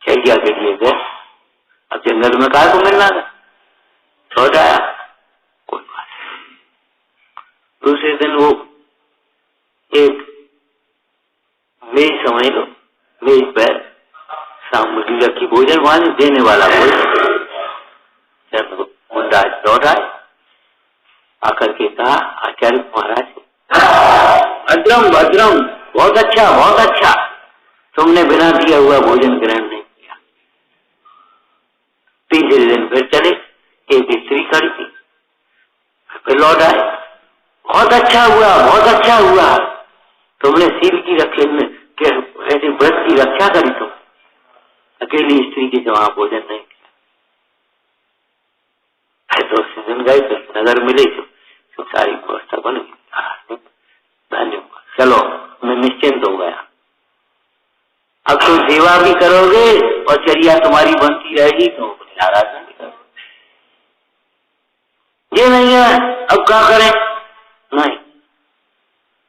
चर्या के लिए गए, अब जंगल में कहा को मिलना था, सो जाया, कोई बात नहीं। दूसरे दिन वो एक मेज समझ लो, मेज पर सामग्री रखी, भोजन वाले देने वाला भोजन, जब मुंडाज लौट आए, आकर के कहा आचार्य महाराज भद्रम भद्रम, बहुत अच्छा बहुत अच्छा, तुमने बिना दिया हुआ भोजन ग्रहण नहीं किया। तीसरे दिन फिर चले, एक स्त्री खड़ी थी, फिर लौट आए, बहुत अच्छा हुआ बहुत अच्छा हुआ, तुमने शील की रखे में ऐसे व्रत की रक्षा करी, तुम अकेली स्त्री के जवाब भोजन नहीं किया। तो दिन गए, फिर नगर मिले, तो सारी व्यवस्था बन गई, धन्यवाद, चलो मैं निश्चिंत हो गया। अब तुम सेवा भी करोगे और चर्या तुम्हारी बनती रहेगी, तो अपनी आराधना भी करोगे। ये नहीं है, अब क्या करें, नहीं,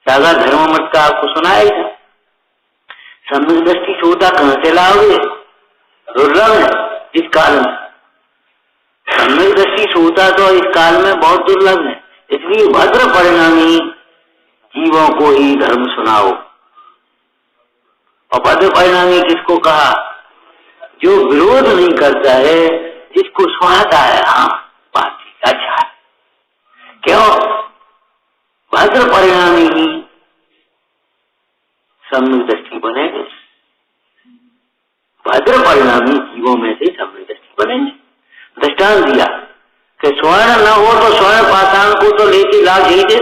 सागा धर्म मत का आपको सुनाया ही था, सम्यक दृष्टि सोता कहां से लाओगे, दुर्लभ है इस काल में, सम्यक दृष्टि सोता तो इस काल में बहुत दुर्लभ है, इसलिए भद्र परिणामी जीवों को ही धर्म सुनाओ। और भद्र परिणामी किसको कहा, जो विरोध नहीं करता है, जिसको सुहाता है, हाँ बात अच्छा है, क्यों, भद्र परिणामी ही सम्यक दृष्टि बनेंगे, भद्र परिणामी जीवों में से सम्यक दृष्टि बनेंगे। दृष्टांत दिया कि स्वर्ण न हो तो स्वर्ण पाषाण को तो लेके लाभ ही दे,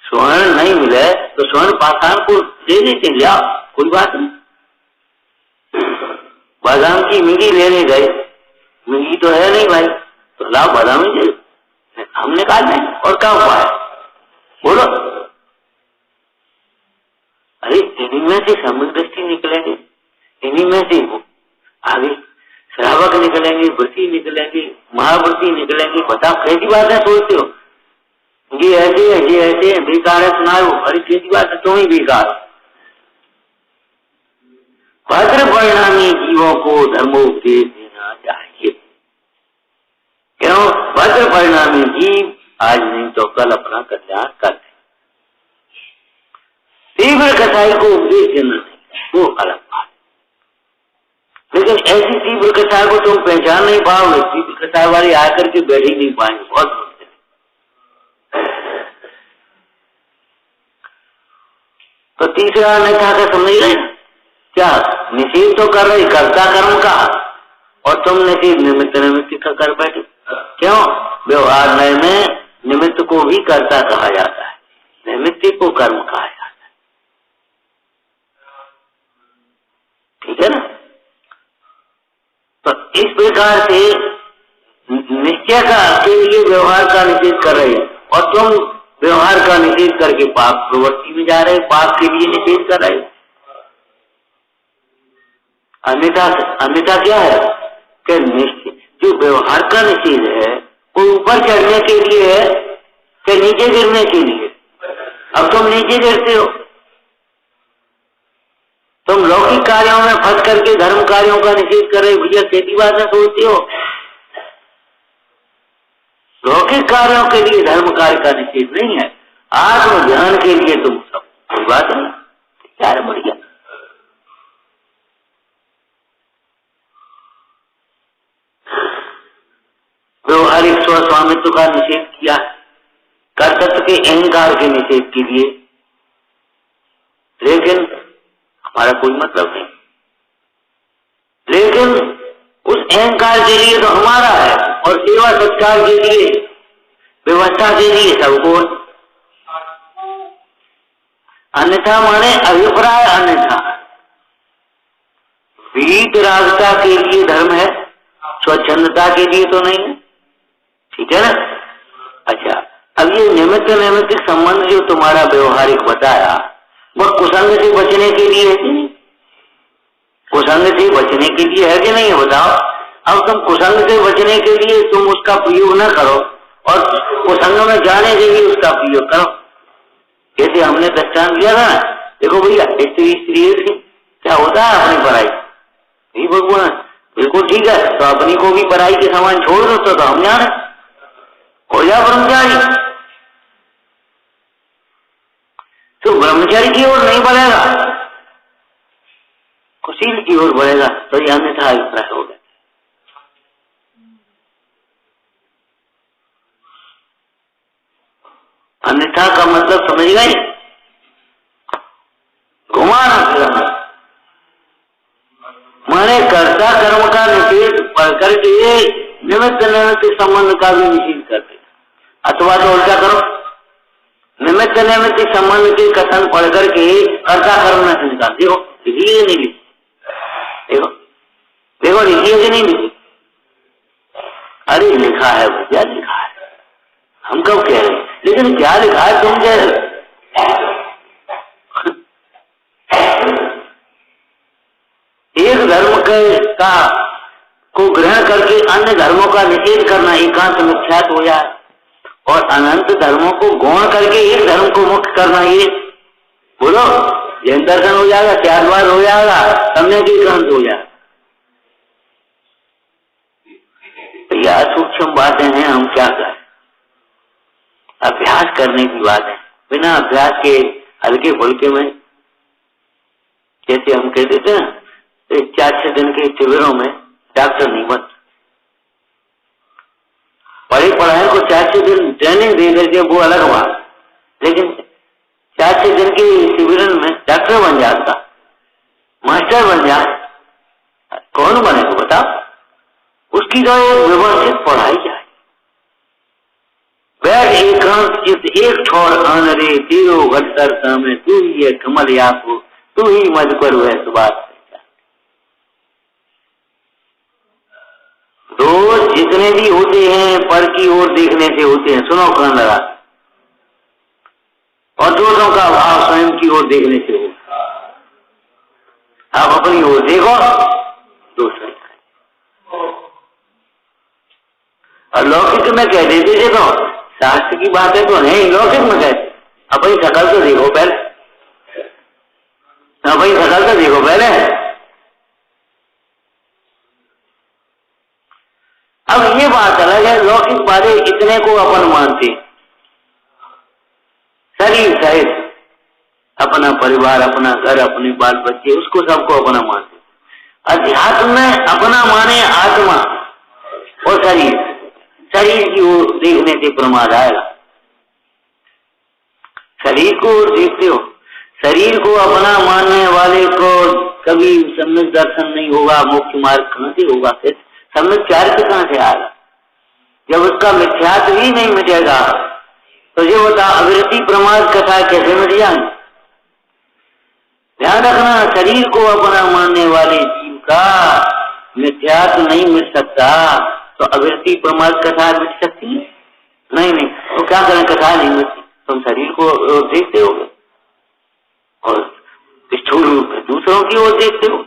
स्वर्ण नहीं मिले तो स्वर्ण पाषाण को दे देते, लाओ कोई बात नहीं। बादाम की मिट्टी लेने गए, मिट्टी तो है नहीं भाई, तो लाओ बादाम ही दे, हमने कहा नहीं, और क्या हुआ है बोलो। अरे इन्हीं में से सम्यक दृष्टि निकलेंगे, इन्हीं में से आगे श्रावक निकलेंगे, व्रती निकलेंगे, महाव्रती निकलेंगे, बताओ कैसी बात है सोचते हो, ये ऐसे है ये ऐसे है, बेकार है सुनाओ, अरे कैसी बात है, तुम ही बेकार। भद्र परिणामी जीवों को धर्मोपदेश देना चाहिए, क्यों, भद्र परिणामी जीव आज नहीं तो कल अपना कल्याण करते। तीव्र कसाई को उपदेश देना नहीं, वो अलग बात, लेकिन ऐसी तीव्र कसाई को तुम पहचान नहीं पाओगे, तीव्र कसाई वाले आकर के बैठ ही नहीं पाएंगे, बहुत मुश्किल है। तो तीसरा अन्यथा का समझ रहे, क्या निषेध तो कर रहे कर्ता कर्म का, और तुम निषेध निमित्त निमित्त का कर बैठे, क्यों, व्यवहार में निमित्त को भी कर्ता कहा जाता है, निमित्त को कर्म कहा जाता है, ठीक है ना। तो इस प्रकार से निश्चय का के लिए व्यवहार का निषेध कर रहे, और तुम व्यवहार का निषेध करके पाप प्रवृत्ति में जा रहे, पाप के लिए निषेध कर रहे। अन्यथा क्या है कि निश्चय जो व्यवहार का निषेध है वो ऊपर चढ़ने के लिए है कि नीचे गिरने के लिए। अब तुम नीचे गिरते हो, तुम लौकिक कार्यों में फंस करके धर्म कार्यों का निषेध कर रहे, भैया कैसी बात है सोचते हो, लौकिक कार्यों के लिए धर्म कार्य का निषेध नहीं है, आत्म ज्ञान के लिए तुम सब, कोई बात नहीं, क्या है बढ़िया। व्यवहारिक स्वस्वामित्व का निषेध किया, कर्तृत्व के अहंकार के निषेध के लिए, लेकिन हमारा कोई मतलब नहीं, लेकिन उस अहंकार के लिए तो हमारा है, और सेवा सत्कार के लिए, व्यवस्था के लिए सबको, अन्यथा माने अभिप्राय अन्यथा। वीतरागता के लिए धर्म है, स्वच्छंदता के लिए तो नहीं है। ठीक है ना? अच्छा, अब ये निमित्त नैमित्तिक संबंध जो तुम्हारा व्यवहारिक बताया, वह कुसंग से बचने के लिए है कि नहीं? कुसंग से बचने के लिए है कि नहीं है बताओ। अब तुम कुसंग से बचने के लिए तुम उसका प्रयोग न करो और कुसंग में जाने के लिए उसका प्रयोग करो। जैसे हमने दृष्टांत लिया था, देखो भैया स्त्री थी, क्या होता है अपनी पढ़ाई, भगवान बिल्कुल ठीक है, तो अपनी को भी पढ़ाई के समान छोड़ दो तो हम जाने हो जा ब्रह्मचारी। तो ब्रह्मचारी की ओर नहीं बढ़ेगा, कुशील की ओर बढ़ेगा, तो ये अन्यथा अभिप्राय होगा। अन्यथा का मतलब समझ गए? घुमाना फिराना, माने कर्ता कर्म का निषेध पढ़ करके निमित्त नैमित्तिक संबंध का भी निषेध करते, अथवा तो उल्टा करो, निमित्त नैमित्तिक संबंध के कथन पढ़ करके कर्ता कर्म न संस्कार। देखो लिखिए नहीं लिखी, देखो देखो लिखिए कि नहीं लिखी? अरे लिखा है भैया, लिखा है, हम कब कह रहे हैं, लेकिन क्या लिखा है तुम कह रहे? एक धर्म का को ग्रहण करके अन्य धर्मों का निषेध करना एकांत मिथ्यात्व हो जाए, और अनंत धर्मों को गौण करके एक धर्म को मुक्त करना, ये बोलो जैन दर्शन हो जाएगा, त्यागवाद हो जाएगा, सम्यक एकांत हो जाएगा। यह सूक्ष्म बातें हैं, हम क्या करें, अभ्यास करने की बात है। बिना अभ्यास के हल्के फुल्के में, जैसे हम कहते थे ना, 4-6 दिन के शिविरों में डॉक्टर नहीं बनता, पढ़े पढ़ाए को 4-6 दिन ट्रेनिंग दे करके वो अलग बात, लेकिन 4-6 दिन के शिविरों में डॉक्टर बन जाता, मास्टर बन जा, कौन बनेगा बताओ? उसकी तो एक व्यवस्थित पढ़ाई जाए, बैठ एकांत चित एक छोड़ आन रे तेरो घटतर सामे, तू ही है कमल याको, तू ही मज पर हुए सुबात। रोज जितने भी होते हैं पर की ओर देखने से होते हैं, सुनो कान लगा, और दूसरों का भाव स्वयं की ओर देखने से होता। आप अपनी ओर देखो, दूसरे और लौकिक में कह देते थे, तो शास्त्र की बातें तो नहीं, लौकिक में कहते अपनी शकल तो देखो पहले, अपनी शकल तो देखो पहले। अब ये बात अलग है, लौकिक बातें इतने को अपन मानते, शरीर सहित अपना परिवार, अपना घर, अपने बाल बच्चे, उसको सबको अपना मानते। अध्यात्म में अपना माने आत्मा और शरीर, शरीर की ओर देखने से प्रमाद आएगा। शरीर को देखते हो, शरीर को अपना मानने वाले को कभी सम्यक दर्शन नहीं होगा, मोक्ष मार्ग कहां से होगा, फिर सम्यक चार्य कहां से आएगा? जब उसका मिथ्यात्व ही नहीं मिटेगा तो ये बता अविरति प्रमाद कथा कैसे मिट जाएंगे? ध्यान रखना, शरीर को अपना मानने वाले जीव का मिथ्यात्व नहीं मिट सकता, तो अविरति प्रमाद कथा मिट सकती है? नहीं नहीं, तो क्या करें, कथा नहीं मिटती, तुम शरीर को देखते हो और स्थूल रूप में दूसरों की ओर देखते हो।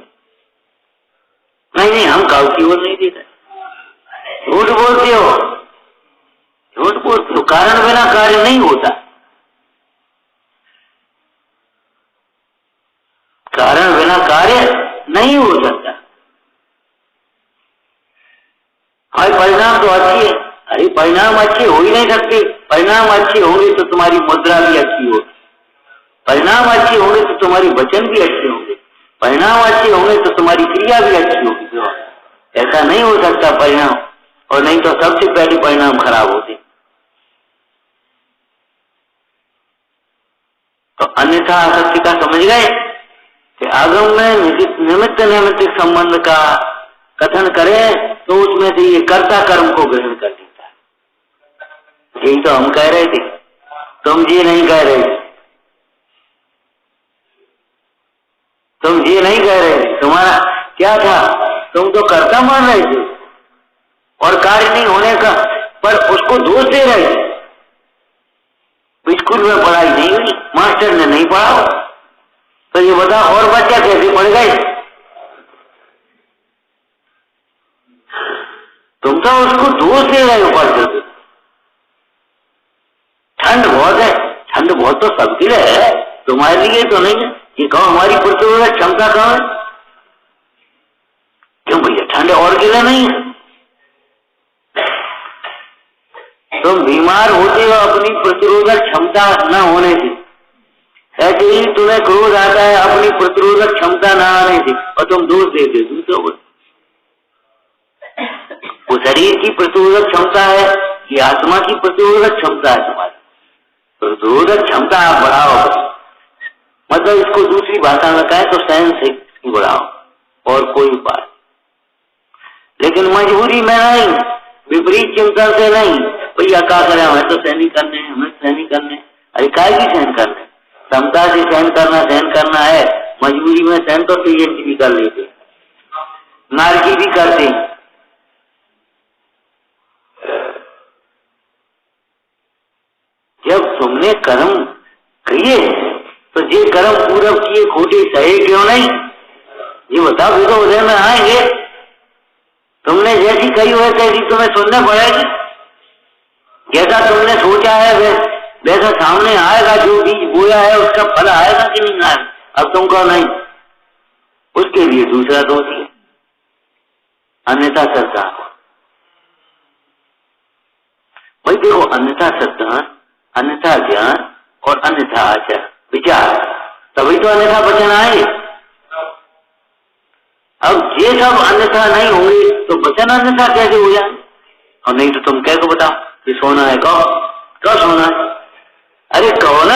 नहीं नहीं, हम काउ की ओर नहीं देखते, झूठ बोलते हो, झूठ बोलते हो, कारण बिना कार्य नहीं होता, कारण बिना कार्य नहीं हो सकता। और परिणाम तो अच्छी है, अरे परिणाम अच्छे हो ही नहीं सकते, परिणाम अच्छे होंगे तो तुम्हारी मुद्रा भी अच्छी होगी, परिणाम अच्छे होंगे तो तुम्हारी वचन भी अच्छे होंगे, परिणाम अच्छे होंगे तो तुम्हारी क्रिया भी अच्छी होगी। ऐसा नहीं हो सकता परिणाम, और नहीं तो सबसे पहले परिणाम खराब होते। तो अन्यथा आसक्ति का समझ गए कि आगम में निमित्त नैमित्तिक संबंध का कथन करें तो उसमें से ये कर्ता कर्म को ग्रहण कर लेता है। यही तो हम कह रहे थे, तुम ये नहीं कह रहे। तुम ये नहीं कह रहे, तुम्हारा क्या था, तुम तो कर्ता मान रहे थे और कार्य नहीं होने का, पर उसको दोष दे रहे थे। स्कूल में पढ़ाई नहीं हुई, मास्टर ने नहीं पढ़ा, तो ये बता और बच्चा कैसे पढ़ गए? तुम तो उसको दोष दे रहे हो पढ़ते। ठंड बहुत है, ठंड बहुत तो सबके लिए है, तुम्हारे लिए तो नहीं है। ये कहो हमारी प्रतिरोधक क्षमता कहाँ है? क्यों भैया, ठंड और के लिए नहीं है। तुम बीमार होते हो अपनी प्रतिरोधक क्षमता न होने से, ऐसे ही तुम्हें क्रोध आता है अपनी प्रतिरोधक क्षमता न आने से, और तुम दोष देते दूसरों को। वो शरीर की प्रतिरोधक क्षमता है कि आत्मा की प्रतिरोधक क्षमता है? तुम्हारी प्रतिरोधक क्षमता आप बढ़ाओ, मतलब इसको दूसरी भाषा में कहें तो सहन शक्ति बढ़ाओ, और कोई उपाय। लेकिन मजबूरी में नहीं, विपरीत चिंतन से नहीं, भैया क्या करें, हमें तो सहन ही करने, हमें सहन ही करने। अरे काय की सहन करने? क्षमता से सहन करना है। मजबूरी में सहन तो सीएनजी भी कर लेते, नारकी भी करते। जब तुमने कर्म किए तो ये कर्म पूरब किए खोटे सहे क्यों नहीं? ये बताओ, भी तो उदय में आएंगे। तुमने जैसी कही हुई तैसी तुम्हें सुनना पड़ेगी। जैसा तुमने सोचा है वैसा सामने आएगा। जो बीज बोया है उसका फल आएगा कि नहीं आएगा? अब तुम कहो नहीं, उसके लिए दूसरा दोष है, अन्यथा श्रद्धा। भाई देखो, अन्यथा श्रद्धा, अन्यथा ज्ञान और अन्यथा आचार विचार, तभी तो अन्यथा वचन आएंगे। अब ये सब अन्यथा नहीं होंगे तो वचन अन्यथा कैसे हो जाए? और नहीं तो तुम कह को बताओ कि सोना है, कहो क्यों सोना है? अरे कहो ना,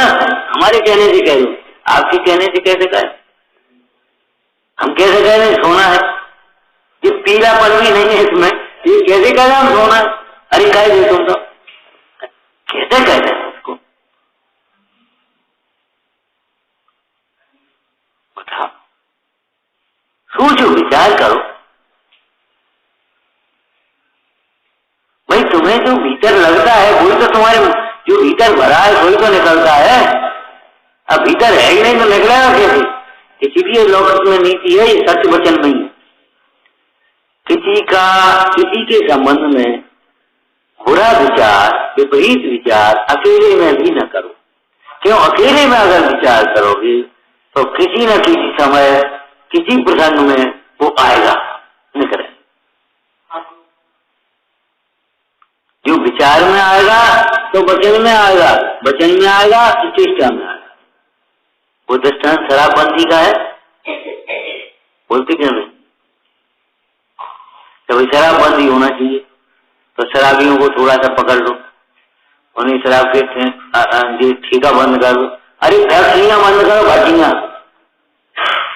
हमारे कहने से कह दो, आपके कहने से कैसे कहे? हम कैसे कह रहे सोना है? ये पीलापन भी नहीं है इसमें, ये कैसे कह रहे हम सोना है? अरे कह दे तुम तो, कैसे कह रहे उसको बताओ, सोचो विचार करो। भाई तुम्हें जो भीतर लगता है वही तो तुम्हारे, जो भीतर भरा है वही तो निकलता है। अब भीतर है ही नहीं तो निकलेगा कैसे? इसीलिए लौकिक में नीति है, ये सत्य वचन नहीं है। किसी के संबंध में बुरा विचार, विपरीत विचार अकेले में भी न करो। क्यों? अकेले में अगर विचार करोगे तो किसी न किसी समय, किसी प्रसंग में वो आएगा, निकले। जो विचार में आएगा तो वचन में आएगा, वचन में आएगा तो चेष्टा में आएगा। वो दृष्टांत शराबबंदी का है, बोलते क्यों नहीं? तो शराबबंदी होना चाहिए तो शराबियों को थोड़ा सा पकड़ लो, उन्हें शराब के ठेका बंद कर दो। अरे फैक्ट्रियां बंद करो, भट्टियां।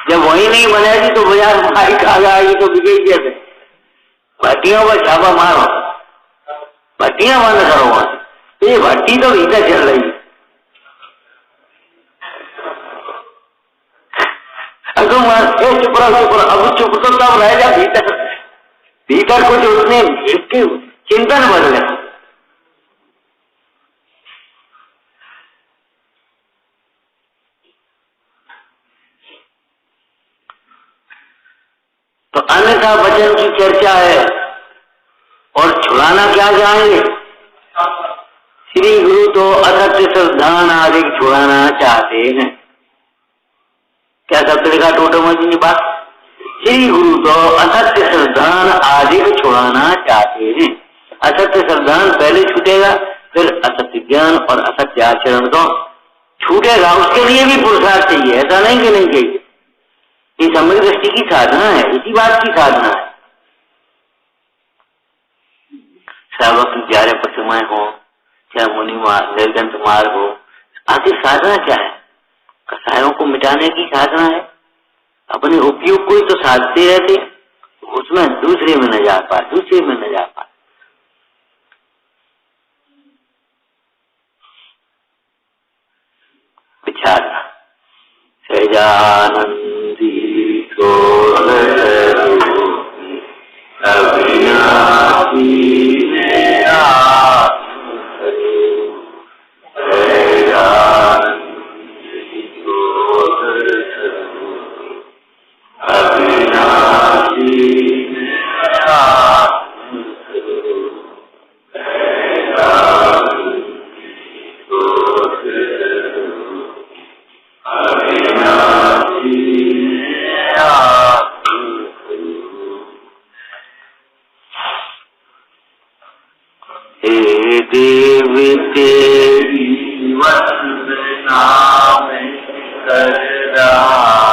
जब वही नहीं बनेगी तो बाजार में माइक आ जाएगी तो बिकेगी कैसे? भट्टियों पर छापा मारो, भट्टियां बंद करो वहां। तो ये भट्टी तो भीतर चल रही है। चुप रहो, अब चुप तो तब रह जा, भीतर कुछ उसने चिंतन बदले। तो अन्यथा वचन की चर्चा है और छुड़ाना क्या चाहेंगे? श्री गुरु तो असत्य श्रद्धान आदि छुड़ाना चाहते हैं। क्या शब्द लिखा टोटो जी ने बात? श्री गुरु तो असत्य श्रद्धान आदि छुड़ाना चाहते हैं। असत्य श्रद्धान पहले छूटेगा, फिर असत्य ज्ञान और असत्य आचरण तो छूटेगा। उसके लिए भी पुरुषार्थ चाहिए, ऐसा नहीं कि नहीं चाहिए। ये सम्यक दृष्टि की साधना है, इसी बात की साधना है। श्रावक की 11 प्रतिमाएं हो, चाहे मुनि निर्गंत मार्ग हो, आखिर साधना क्या है? कसायों को मिटाने की साधना है। अपने उपयोग को ही तो साधते रहते, उसमें दूसरे में न जा पाए, दूसरे में न जा पाए। विचार सहजानंदी देवी तेरी वंदना मैं कर रहा